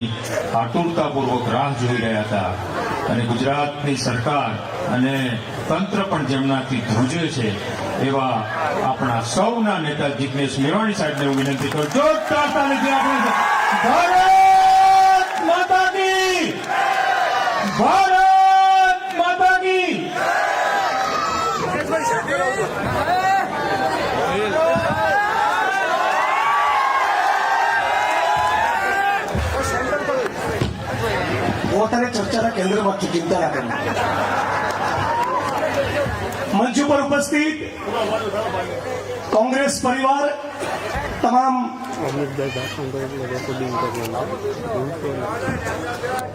આતુરતાપૂર્વક રાહ જોઈ રહ્યા હતા અને ગુજરાતની સરકાર અને તંત્ર પણ જેમનાથી ધ્રુજે છે એવા આપણા સૌના નેતા જિગ્નેશ મેવાણી સાહેબને હું વિનંતી કરું જોરદાર તાલીથી આપણે ભારત માતા કી ભારત માતા કી પોતાને ચર્ચાના કેન્દ્રમાં ચિંતા ના કરવી। મંચ ઉપર ઉપસ્થિત કોંગ્રેસ પરિવાર, તમામ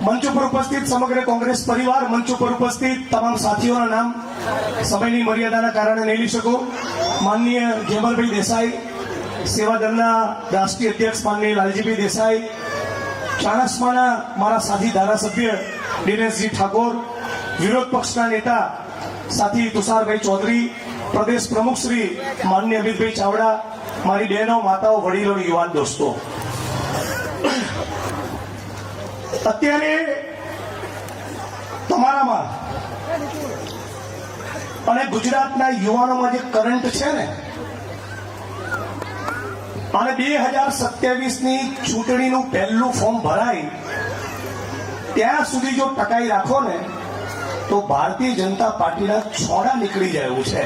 મંચ ઉપર ઉપસ્થિત સમગ્ર કોંગ્રેસ પરિવાર, મંચ ઉપર ઉપસ્થિત તમામ સાથીઓના નામ સમયની મર્યાદાના કારણે નહીં લઈ શકું। માનનીય જેમલભાઈ દેસાઈ, સેવાદળના રાષ્ટ્રીય અધ્યક્ષ માનનીય લાલજીભાઈ દેસાઈ, ચાણસ્માના મારા સાથી ધારાસભ્ય દિનેશજી ઠાકોર, વિરોધ પક્ષના નેતા સાથી તુષારભાઈ ચૌધરી, પ્રદેશ પ્રમુખ શ્રી માનનીય અમિતભાઈ ચાવડા, મારી બહેનો, માતાઓ, વડીલો, યુવાન દોસ્તો, અત્યારે તમારામાં અને ગુજરાતના યુવાનોમાં જે કરંટ છે ને, અને 2027ની ચૂંટણીનું પહેલું ફોર્મ ભરાય ત્યાં સુધી જો ટકાઈ રાખો ને તો ભારતીય જનતા પાર્ટીના છોડા નીકળી જાય એવું છે।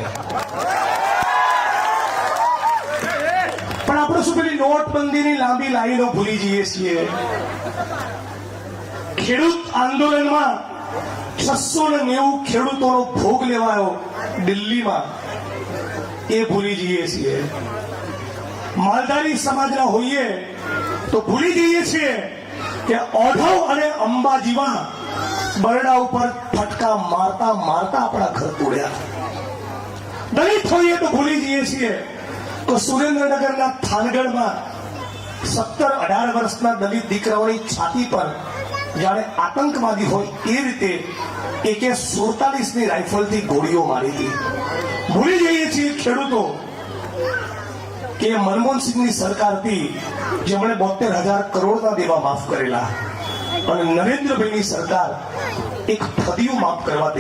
પણ આપણે શું પેલી નોટબંધીની લાંબી લાઈનો ભૂલી જઈએ છીએ। ખેડૂત આંદોલનમાં 690 ખેડૂતોનો ભોગ લેવાયો દિલ્હીમાં, એ ભૂલી જઈએ છીએ। માલધારી સમાજના હોઈએ તો ભૂલી જઈએ છીએ કે ઓઢવ અને અંબાજીમાં બરડા ઉપર ફટકા મારતા મારતા આપણા ઘર તોડ્યા। દલિત હોઈએ તો ભૂલી જઈએ છીએ તો સુરેન્દ્રનગરના થાનગઢમાં 17-18 વર્ષના દલિત દીકરાઓની છાતી પર જાણે આતંકવાદી હોય એ રીતે AK-47ની રાઇફલથી ગોળીઓ મારી હતી। ભૂલી જઈએ છીએ ખેડૂતો કે મનમોહનસિંહની સરકાર હતી જેમણે 72,000 કરોડના દેવા માફ કરેલા, અને નરેન્દ્રભાઈની સરકાર એક ફદિયું માફ કરવા દે।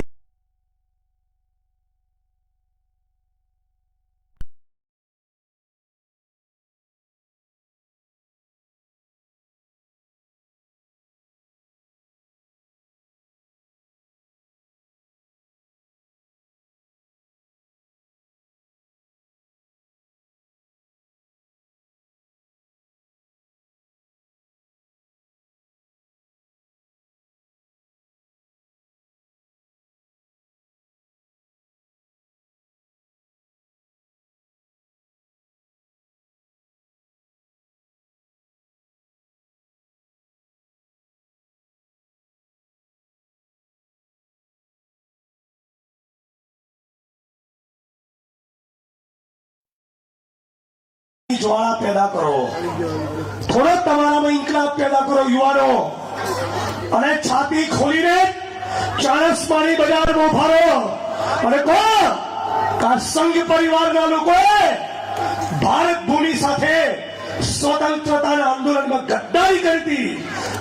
જ્વાળા પેદા કરો, થોડો તમારામાં ઇન્કલાબ પેદા કરો યુવાનો, અને છાતી ખોલીને ચાણસ્માની બજારમાં ફરો અને કહો કે સંઘ પરિવારના લોકોએ ભારત ભૂમિ સાથે સ્વતંત્રતાના આંદોલનમાં ગદ્દારી કરી હતી,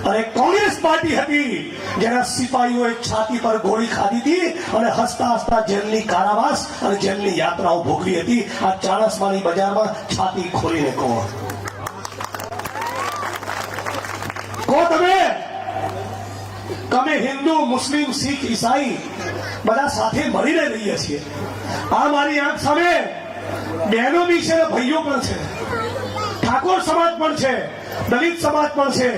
અને કોંગ્રેસ પાર્ટી હતી જેના સિપાહીઓએ છાતી પર ગોળી ખાધી હતી અને હસતા હસતા જેલની કારાવાસ અને જેલની યાત્રાઓ ભોગવી હતી। આ ચાણસ્માની બજારમાં છાતી ખોલીને કહો તમે કે અમે હિન્દુ, મુસ્લિમ, શીખ, ઈસાઈ બધા સાથે મળીને રહીએ છીએ। આ મારી આંખ સામે બહેનો બી છે, ભાઈઓ પણ છે, ઠાકોર સમાજ પણ છે, દલિત સમાજ પણ છે,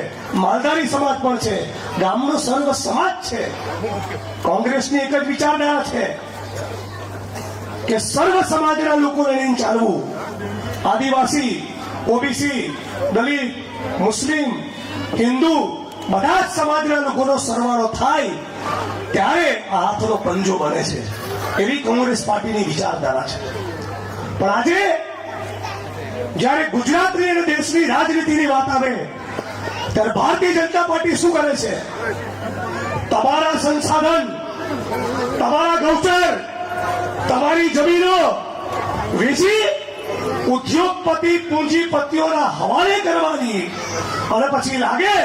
માલધારી સમાજ પણ છે, ગામનો સર્વ સમાજ છે। કોંગ્રેસની એક જ વિચારધારા છે કે સર્વ સમાજના લોકોને લઈને ચાલવું। આદિવાસી, ઓબીસી, દલિત, મુસ્લિમ, હિન્દુ બધા જ સમાજના લોકોનો સરવાળો થાય ત્યારે આ હાથનો પંજો બને છે, એવી કોંગ્રેસ પાર્ટીની વિચારધારા છે। પણ આજે જ્યારે ગુજરાતની અને દેશની રાજનીતિની વાત આવે ત્યારે ભારતીય જનતા પાર્ટી શું કરે છે? તમારા સંસાધન, તમારા ગૌચર, તમારી જમીનો વેચી ઉદ્યોગપતિ પૂંજીપતિઓના હવાલે કરવાની, અને પછી લાગે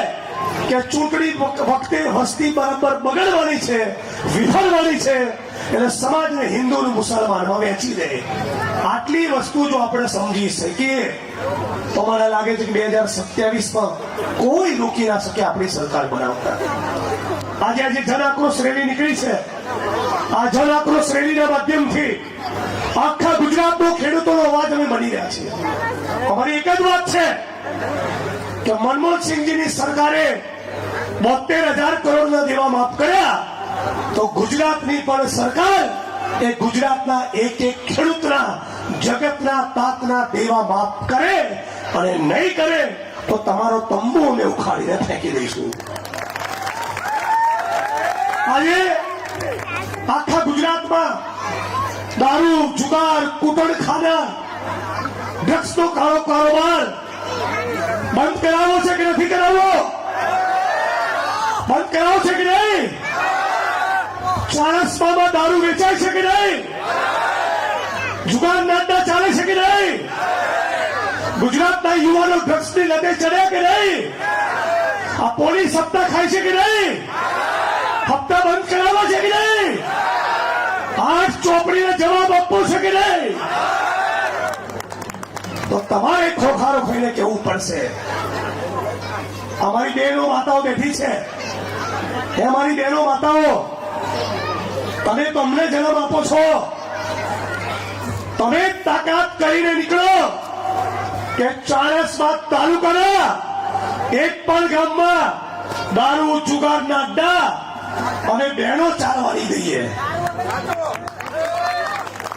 કે ચૂંટણી વખતે વસ્તી બરાબર બગડવાની છે, વિફળવાની છે, એટલે સમાજને હિન્દુ અને મુસલમાનમાં વહેંચી દે. આટલી વસ્તુ જો આપણે સમજી શકીએ તો મને લાગે છે કે 2027માં કોઈ રોકી ના શકે આપણી સરકાર બનાવતા. આજે જન આક્રોશ રેલી નીકળી છે, આ જન આક્રોશ રેલીના માધ્યમથી આખા ગુજરાતનો ખેડૂતોનો અવાજ અમે બની રહ્યા છીએ. અમારી એક જ વાત છે કે મનમોહનસિંહજીની સરકારે 72,000 કરોડના દેવા માફ કર્યા, તો ગુજરાતની પણ સરકાર એ ગુજરાતના એક એક ખેડૂતના જગતના તાતના દેવા માફ કરે, અને નહીં કરે તો તમારો તંબુ અમે ઉખાડીને ફેંકી દઈશું. આજે આખા ગુજરાતમાં દારૂ, જુગાર, કૂટણખાના, ડ્રગ્સનો કાળો કારોબાર બંધ કરાવવો છે કે નથી કરાવવો? બંધ કરાવો છે કે નહીં? ચાણસ્મામાં દારૂ વેચાય છે કે નહીં? જુગાર નાટના ચાલે છે કે નહીં? ગુજરાતના યુવાનો ડ્રગ્સની લતે ચડ્યા કે નહીં? આ પોલીસ હપ્તા ખાય છે કે નહીં? હપ્તા બંધ કરાવવા છે કે નહીં? 8 ચોપડીને જવાબ આપવો છે કે નહીં? તો તમારે ખોખારો ખાઈને કેવું પડશે. અમારી બહેનો માતાઓ બેઠી છે, હે અમારી બહેનો માતાઓ, તમે તો અમને જન્મ આપો છો, તમે તાકાત કરીને નીકળો કે ચાણસ્મા તાલુકાના એક પણ ગામમાં દારૂ, જુગારના અડ્ડા અમે બહેનો ચાલવાની દઈએ.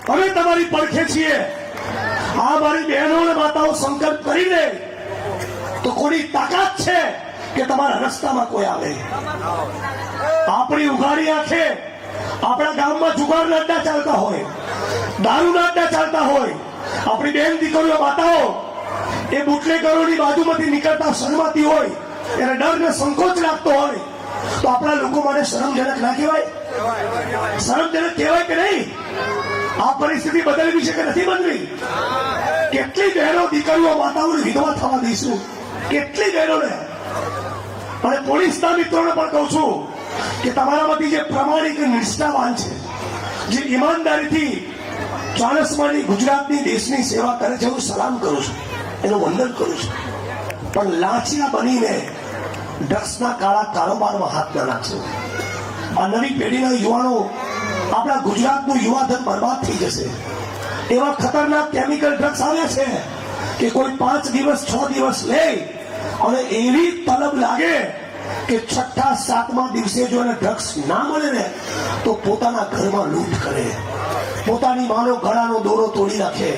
અમે તમારી પડખે છીએ. આ મારી બહેનો અને માતાઓ સંકલ્પ કરી દે તો કોની તાકાત છે કે તમારા રસ્તામાં કોઈ આવે? આપણી ઉઘાડી આંખે આપણા ગામમાં જુગારના અડ્ડા ચાલતા હોય, દારૂના અડ્ડા ચાલતા હોય, આપણી બેન દીકરીઓ માતાઓ એ બુટલેગરોની બાજુમાંથી નીકળતા શરમાતી હોય, એને ડર ને સંકોચ લાગતો હોય, તો આપણા લોકો માટે શરમજનક ના કહેવાય? શરમજનક કહેવાય કે નહીં? આ પરિસ્થિતિ બદલવી છે કે નથી બદલવી? કેટલી બહેનો દીકરીઓ માતાઓને વિધવા થવા દઈશું? કેટલી બહેનોને? અને પોલીસના મિત્રોને પણ કહું છું કે તમારામાંથી જે પ્રામાણિક નિષ્ઠાવાન છે, જે ઈમાનદારીથી ચાણસ્માની ગુજરાતની દેશની સેવા કરે છે, હું સલામ કરું છું, એનું વંદન કરું છું. પણ લાંચિયા બનીને ડ્રગ્સના કાળા કારોબારમાં હાથ ન નાખશો. આ નવી પેઢીના યુવાનો, આપણા ગુજરાતનું યુવાધન બરબાદ થઈ જશે. એવા ખતરનાક કેમિકલ ડ્રગ્સ આવ્યા છે કે કોઈ 5 દિવસ 6 દિવસ લે અને એવી તલબ લાગે કે 6થા 7મા દિવસે જો એને ડ્રગ્સ ના મળે ને તો પોતાના ઘરમાં લૂંટ કરે, પોતાની માનો ગળાનો દોરો તોડી નાખે.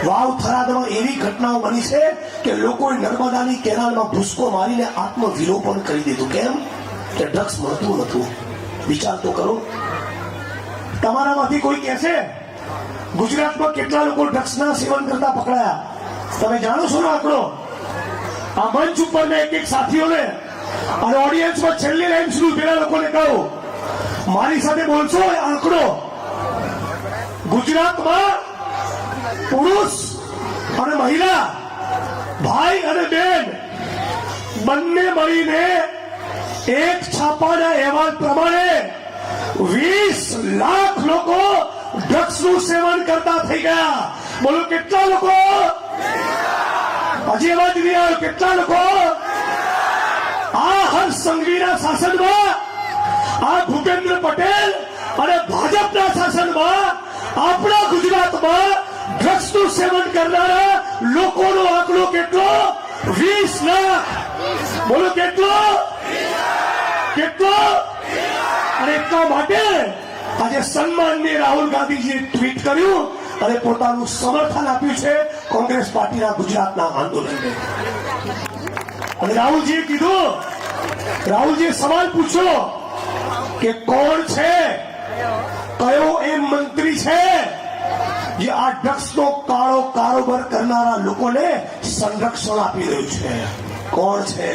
વાવ થરાદમાં એવી ઘટનાઓ બની છે કે લોકોએ નર્મદાની કેનાલમાં ભૂસકો મારીને આત્મવિલોપન કરી દીધું. કેમ? કે ડ્રગ્સ મળતું નતું. વિચાર તો કરો. તમારામાંથી કોઈ કહેશે ગુજરાતમાં કેટલા લોકો ડ્રગ્સના સેવન કરતા પકડાયા? તમે જાણો છો ને આંકડો? આ મંચ ઉપર મેં એક સાથીઓને અને ઓડિયન્સમાં છેલ્લી લાઈન સુધી પેલા લોકોને કહું, મારી સાથે બોલશો આંકડો. ગુજરાતમાં પુરુષ અને મહિલા, ભાઈ અને બેન બંને મળીને એક છાપાના અહેવાલ પ્રમાણે 20 લાખ લોકો ડ્રગ્સનું સેવન કરતા થઈ ગયા. બોલો કેટલા લોકો? હજી અવાજ નહીં આવ્યો. કેટલા લોકો? આ હર્ષ સંઘવીના શાસનમાં, આ ભૂપેન્દ્ર પટેલ અને ભાજપના શાસનમાં આપણા ગુજરાતમાં ડ્રગ્સનું સેવન કરનારા લોકોનો આંકડો કેટલો? 20 લાખ. બોલો કેટલો? કેટલો? અને એટલા માટે આજે સન્માનની રાહુલ ગાંધીજીએ ટ્વીટ કર્યું અને પોતાનું સમર્થન આપ્યું છે કોંગ્રેસ પાર્ટીના ગુજરાતના આંદોલનને. અને રાહુલજીએ કીધું, રાહુલજીએ સવાલ પૂછ્યો કે કોણ છે, કયો એ મંત્રી છે જે આ ડ્રગ્સનો કાળો કારોબાર કરનારા લોકોને સંરક્ષણ આપી રહ્યું છે? કોણ છે?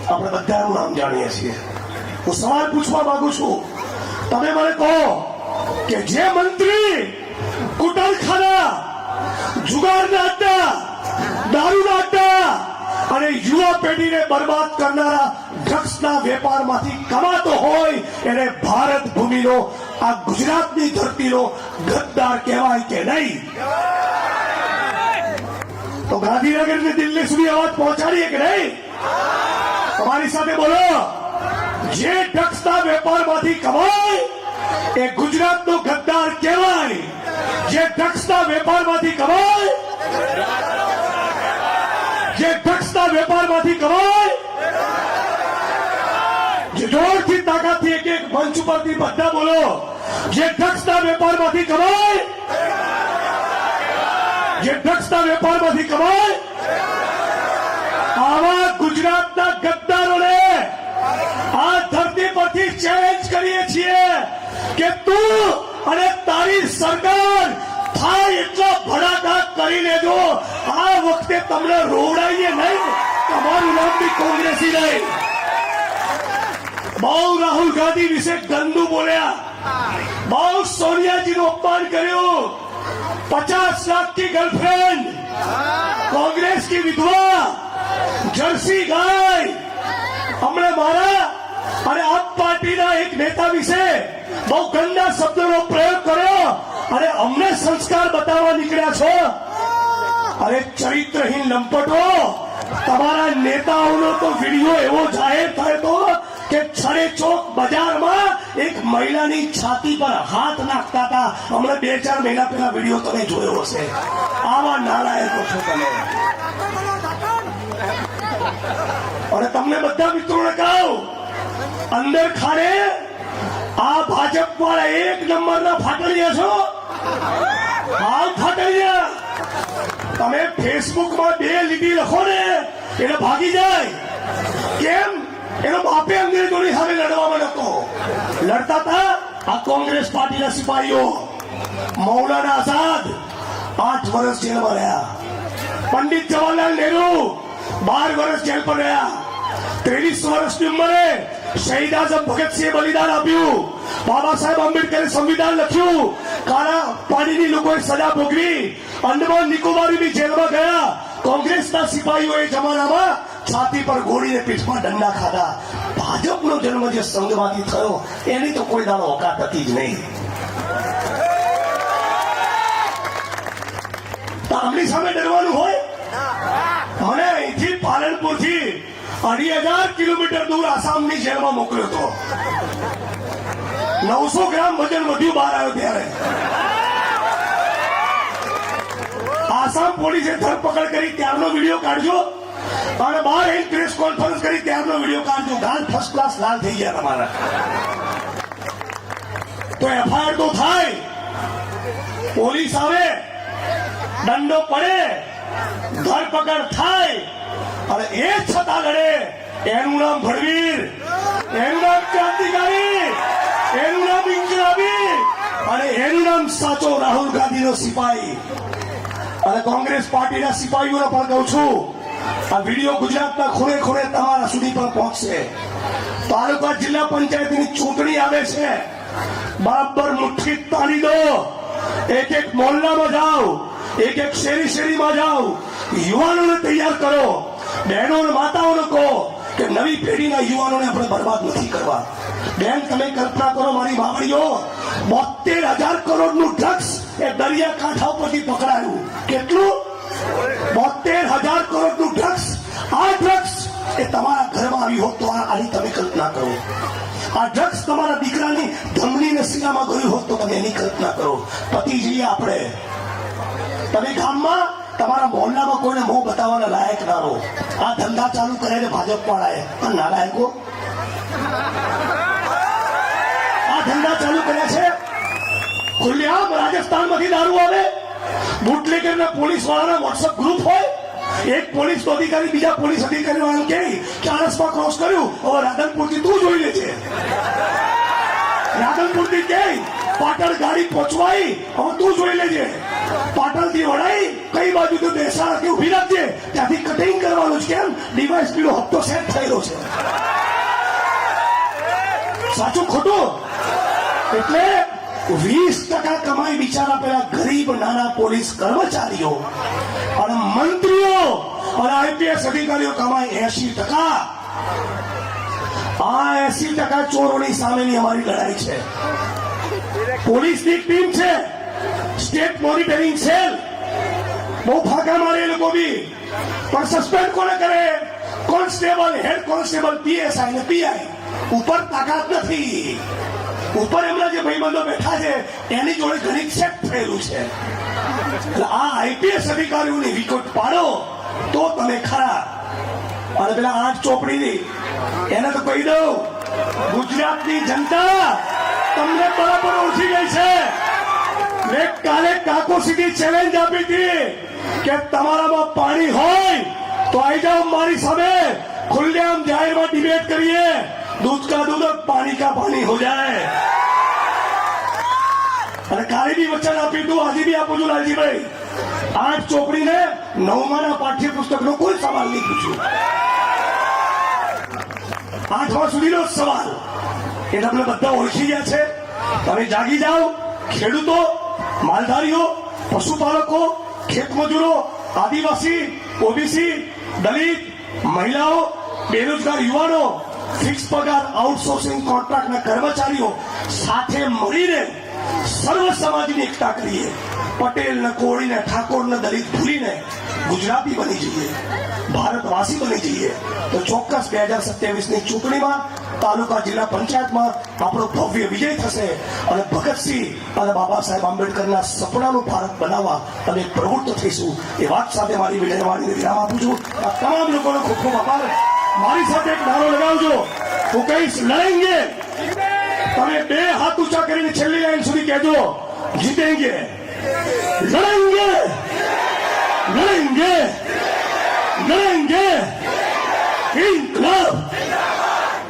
આપણે બધાનું નામ જાણીએ છીએ. હું સવાલ પૂછવા માંગુ છું, તમે મને કહો કે જે મંત્રી કુટરખાના, જુગારના અડ્ડા, દારૂના અડ્ડા અને યુવા પેઢીને બરબાદ કરનારા ડ્રગ્સના વેપારમાંથી કમાતો હોય એને ભારત ભૂમિનો આ ગુજરાતની ધરતીનો ગદ્દાર કહેવાય કે નહીં? તો ગાંધીનગરથી દિલ્હી સુધી અવાજ પહોંચાડીએ કે નહીં? તમારી સાથે બોલો. જે ડ્રગ્સના વેપારમાંથી કમાય એ ગુજરાતનો ગદ્દાર કહેવાય. જે ડ્રગ્સના વેપારમાંથી કમાય, જે ડ્રગ્સના વેપારમાંથી કમાય, જે જોરથી તાકાતથી એક એક મંચ ઉપરથી બધા બોલો. જે ડ્રગ્સના વેપારમાંથી કમાય, જે ડ્રગ્સના વેપારમાંથી કમાય, આવા ગુજરાતના ગદ્દારોને આ ધરતી પરથી ચેલેન્જ કરીએ છીએ કે તું અને તારી સરકાર થાય એટલો ભડાકા કરી લેજો. આ વખતે તમને રોડાઈએ નહીં. તમારું નામ બી કોંગ્રેસી નહીં. બહુ રાહુલ ગાંધી વિશે ગંદુ બોલ્યા, બહુ સોનિયાજીનું અપમાન કર્યું. 50 लाख की गर्लफ्रेंड, कांग्रेस की विधवा, जर्सी गाय. हमने मारा અને આપ પાર્ટીના એક નેતા વિશે બહુ ગંદા શબ્દોનો પ્રયોગ કર્યો અને અમને સંસ્કાર બતાવવા નીકળ્યા છો. અરે ચરિત્રહીન લંપટો, તમારા નેતાઓનો તો વિડીયો એવો જાહેર થયો હતો કે છડે ચોક બજારમાં એક મહિલાની છાતી પર હાથ નાખતા હતા. હમણાં 2-4 મહિના પહેલા વિડીયો તમે જોયો હશે. આવા નાલાયકો છો તમે. અને તમને બધા મિત્રોને કહું, અંદર ખાને આ ભાજપ વાળા 1 નંબરના ફાટલિયા છો. હાલ ફાટલિયા. તમે ફેસબુકમાં 2 લીટી લખો ને એટલે ભાગી જાય. કેમ? એનો બાપે અંગ્રેજોની સામે લડવામાં નતો. લડતા હતા આ કોંગ્રેસ પાર્ટીના સિપાહીઓ. મૌલાના આઝાદ 8 વર્ષ જેલમાં રહ્યા. પંડિત જવાહરલાલ નહેરુ 12 વર્ષ જેલ પર રહ્યા. 23 વર્ષની ઉંમરે શહીદ આઝમ ભગતસિંહે બલિદાન આપ્યું. બાબા સાહેબ આંબેડકરે સંવિધાન લખ્યું. કાળા પાણીની લોકોએ સજા ભોગવી. અંડમાન નિકોબારની જેલમાં ગયા. કોંગ્રેસના સિપાહીઓએ જમાનામાં છાતી પર ગોળીને પીઠમાં દંડા ખાધા. ભાજપનો જન્મ જે સંઘમાંથી થયો એની તો કોઈ દાડો ઓકાત હતી જ નહીં. તો આમની સામે ડરવાનું હોય? મને અહીંથી પાલનપુરથી 2,500 કિલોમીટર દૂર આસામની જેલમાં મોકલ્યો હતો. 900 ગ્રામ વજન વધ્યું બહાર આવ્યો ત્યારે. આસામ પોલીસે ધરપકડ કરી ત્યારનો વિડીયો કાઢજો અને બહાર એક પ્રેસ કોન્ફરન્સ કરી ત્યારનો વિડીયો કાઢજો. ગાલ ફર્સ્ટ ક્લાસ લાલ થઈ ગયા તમારા. તો એફઆઈઆર તો થાય, પોલીસ આવે, દંડો પડે, ધરપકડ થાય અને એ છતાં લડે. એનું નામ ભડવીર, એનું નામ ક્રાંતિકારી, એનું નામ ઇન્કલાબી અને એનું નામ સાચો રાહુલ ગાંધીનો સિપાહી. અને કોંગ્રેસ પાર્ટીના સિપાહીઓને પણ કહું છું, આ વિડીયો ગુજરાતના ખૂણે ખૂણે તમારા સુધી પણ પહોંચશે. તાલુકા જિલ્લા પંચાયતની ચૂંટણી આવે છે. બરાબર મુઠ્ઠી તાળી દો. એક એક મોહલ્લામાં જાઓ, એક એક શેરીમાં જાઓ. યુવાનોને તૈયાર કરો. બહેનો અને માતાઓને કહો કે નવી પેઢીના યુવાનોને આપણે બરબાદ નથી કરવા. બેન, તમે કલ્પના કરો, મારી માવડીઓ, 72,000 કરોડનું ડ્રગ્સ એ દરિયાકાંઠા ઉપરથી પકડાયું. કેટલું? 72,000 કરોડનું ડ્રગ્સ. આ ડ્રગ્સ એ તમારા ઘરમાં આવી હોત તો આની તમે કલ્પના કરો. આ ડ્રગ્સ તમારા દીકરાની ધમની શિરામાં ગયું હોત તો તમે એની કલ્પના કરો. પતી જઈએ આપણે. તમે ગામમાં તમારા મોહલ્લામાં કોઈને મોં બતાવવાના લાયક ના રહો. આ ધંધા ચાલુ કરે છે ભાજપ વાળાએ. આ નાલાયકો આ ધંધા ચાલુ કર્યા છે. ખુલ્લેઆમ રાજસ્થાનમાંથી દારૂ આવે. બુટલેગરના પોલીસ વાળાના વોટ્સઅપ ગ્રુપ હોય. એક પોલીસ અધિકારી બીજા પોલીસ અધિકારી વાળાને કહે કે આ રસ્તા ક્રોસ કર્યું, હવે રાધનપુરથી તું જોઈ લેજે. રાધનપુરથી કહે પાટણ ગાડી પહોંચવાઈ, હવે તું જોઈ લેજે. પાટણથી વડાઈ કઈ બાજુ તો બેસાડા કે ઉભી રાખજે, ત્યાંથી કટિંગ કરવાનું છે. કેમ? ડીવાયએસપી નો હપ્તો સેટ થયેલો છે. સાચું ખોટું? એટલે 20% કમાઈ બિચારા પેલા ગરીબ નાના પોલીસ કર્મચારીઓ અને મંત્રીઓ અને આઈપીએસ અધિકારીઓ કમાય 80%. આ 80% ચોરોની સામેની અમારી લડાઈ છે. પોલીસની એક ટીમ છે, સ્ટેટ મોનિટરિંગ સેલ, બહુ ફાંકા મારે એ લોકો બી, પણ સસ્પેન્ડ કોને કરે? કોન્સ્ટેબલ, હેડ કોન્સ્ટેબલ, પીએસઆઈ ને પીઆઈ. ઉપર તાકાત નથી. ઉપર એમના જે ભાઈબંધો બેઠા છે એની જોડે ઘણી સેટ થયેલું છે. એટલે આ આઈપીએસ અધિકારીઓની વિકટ પાડો તો તમે ખરા. અને પેલા 8 ચોપડીની એને તો કહી દઉં, ગુજરાતની જનતા તમને બરાબર ઓળખી ગઈ છે. મેં કાલે કાકો સીધી ચેલેન્જ આપી હતી કે તમારામાં પાણી હોય તો આવી જાઓ મારી સામે, ખુલ્લેઆમ જાહેરમાં ડિબેટ કરીએ, दूध का दूध और पानी का पानी हो जाए. અને કાલે બી વચન આપ્યું હતું, આજે બી આપું છું લાલજીભાઈ, 8 ચોપડીને 9માના પાઠ્યપુસ્તકનો કોઈ સવાલ નહીં પૂછ્યું. 8મા સુધીનો જ સવાલ એ તમને બધા ઓળખી ગયા છે. તમે જાગી જાઓ. ખેડૂતો, માલધારીઓ, પશુપાલકો, ખેતમજૂરો, આદિવાસી, ઓબીસી, દલિત, મહિલાઓ, બેરોજગાર યુવાનો, ફિક્સ પગાર, આઉટસોર્સિંગ કોન્ટ્રાક્ટના કર્મચારીઓ સાથે મળીને સર્વ સમાજની એકતા કરીએ. પટેલ ને કોળી ને ઠાકોર ને દલિત ભૂલીને ગુજરાતી બની જઈએ, ભારતવાસી બની જઈએ તો ચોક્કસ 2027ની ચૂંટણીમાં તાલુકા જિલ્લા પંચાયતમાં આપણો ભવ્ય વિજય થશે. અને ભગતસિંહ અને બાબા સાહેબ આંબેડકરના સપનાનું ભારત બનાવવા અને પ્રવૃત્ત થઈશું. એ વાત સાથે મારી વિનયવાણીને વિરામ આપું છું. આ તમામ લોકોનો ખૂબ ખૂબ આભાર. મારી સાથે એક નારો લગાવજો. હું કહીશ લડેંગે. તમે 2 હાથ ઊંચા કરીને છેલ્લી લાઈન સુધી કહેજો, જીતેંગે, લડેંગે, લડેંગે, लड़ेंगे. इंकलाब,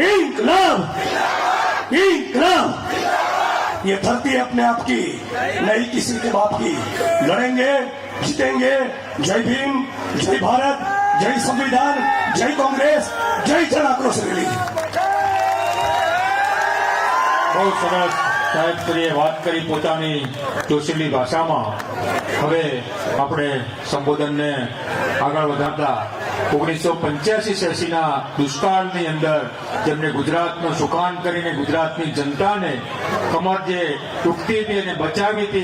इंकलाब, इंकलाब. ये धरती अपने आप की, नहीं किसी के बाप की. लड़ेंगे, जीतेंगे. जय भीम, जय भारत, जय संविधान, जय कांग्रेस, जय जन आक्रोश रैली. બહુ સરસ સાહેબશ્રીએ વાત કરી પોતાની જોશીલી ભાષામાં. હવે આપણે સંબોધનને આગળ વધારતા 1985-86ના દુષ્કાળની અંદર જેમને ગુજરાતનું સુકાન કરીને ગુજરાતની જનતાને કમર જે તૂટતી હતી અને બચાવી હતી